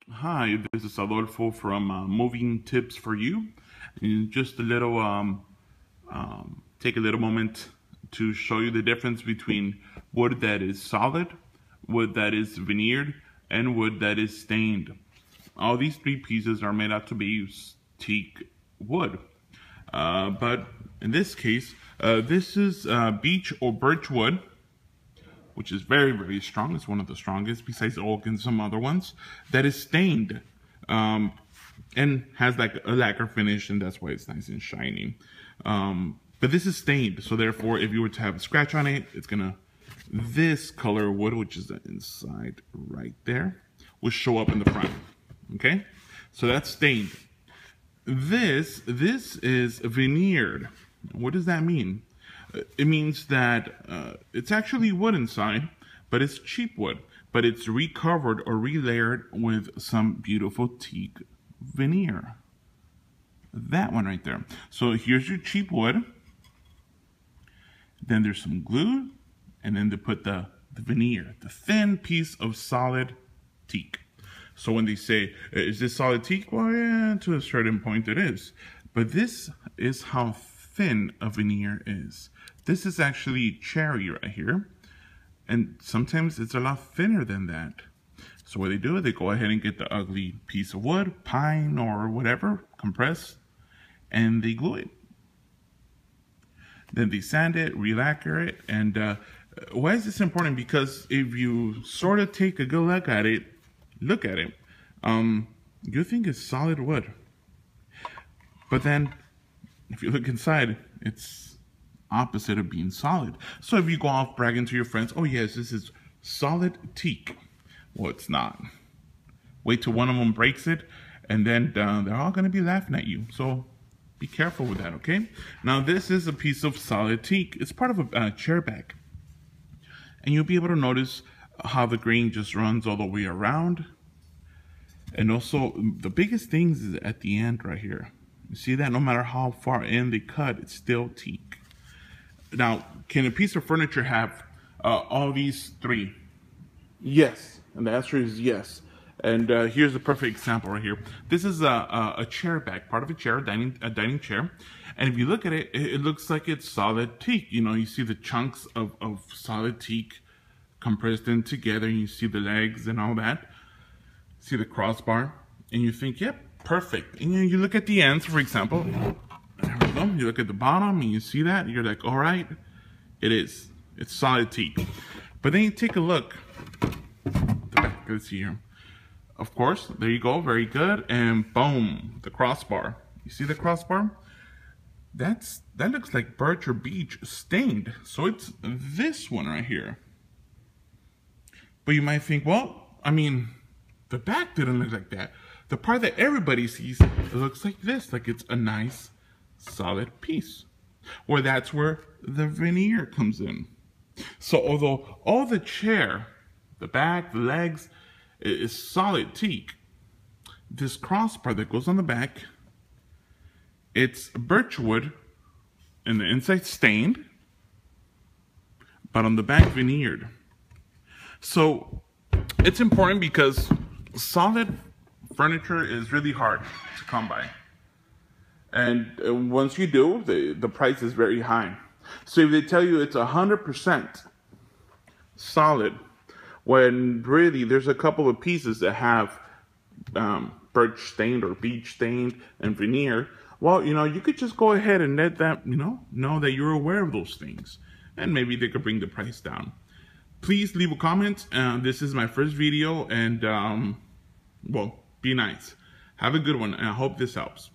Hi, this is Adolfo from Moving Tips for You. And just a little, take a little moment to show you the difference between wood that is solid, wood that is veneered, and wood that is stained. All these three pieces are made out to be teak wood. But in this case, this is beech or birch wood, which is very, very strong. It's one of the strongest, besides oak and some other ones, that is stained and has like a lacquer finish, and that's why it's nice and shiny. But this is stained, so therefore, if you were to have a scratch on it, it's gonna, this color wood, which is the inside right there, will show up in the front, okay? So that's stained. This is veneered. What does that mean? It means that it's actually wood inside, but it's cheap wood. But it's recovered or relayered with some beautiful teak veneer. That one right there. So here's your cheap wood. Then there's some glue. And then they put the veneer, the thin piece of solid teak. So when they say, is this solid teak? Well, yeah, to a certain point it is. But this is how thin a veneer is. This is actually cherry right here, and sometimes it's a lot thinner than that. So what they do is they go ahead and get the ugly piece of wood, pine or whatever, compress, and they glue it. Then they sand it, re-lacquer it, and why is this important? Because if you sort of take a good look at it, you think it's solid wood. But then, if you look inside, it's opposite of being solid. So if you go off bragging to your friends, oh yes, this is solid teak. Well, it's not. Wait till one of them breaks it, and then they're all going to be laughing at you. So be careful with that, okay? Now this is a piece of solid teak. It's part of a chair back. And you'll be able to notice how the grain just runs all the way around. And also, the biggest things is at the end right here. You see that? No matter how far in they cut, it's still teak. Now, can a piece of furniture have all these three? Yes, and the answer is yes. And here's a perfect example right here. This is a chair back, part of a chair, a dining chair. And if you look at it, it looks like it's solid teak. You know, you see the chunks of solid teak compressed in together, and you see the legs and all that. See the crossbar, and you think, yep, perfect. And you look at the ends, for example. There we go. You look at the bottom and you see that, and you're like, all right, it is. It's solid teak. But then you take a look at the back. Let's see here. Of course, there you go. Very good. And boom, the crossbar. You see the crossbar? That looks like birch or beech stained. So it's this one right here. But you might think, well, I mean, the back didn't look like that. The part that everybody sees, it looks like this, like it's a nice solid piece. Or that's where the veneer comes in. So although all the chair, the back, the legs, is solid teak, this crossbar that goes on the back, it's birch wood, and the inside stained, but on the back veneered. So it's important because solid furniture is really hard to come by. And once you do, the price is very high. So if they tell you it's 100% solid, when really there's a couple of pieces that have birch stained or beech stained and veneer, well, you know, you could just go ahead and let that, know that you're aware of those things. And maybe they could bring the price down. Please leave a comment. This is my first video, and well, be nice. Have a good one, and I hope this helps.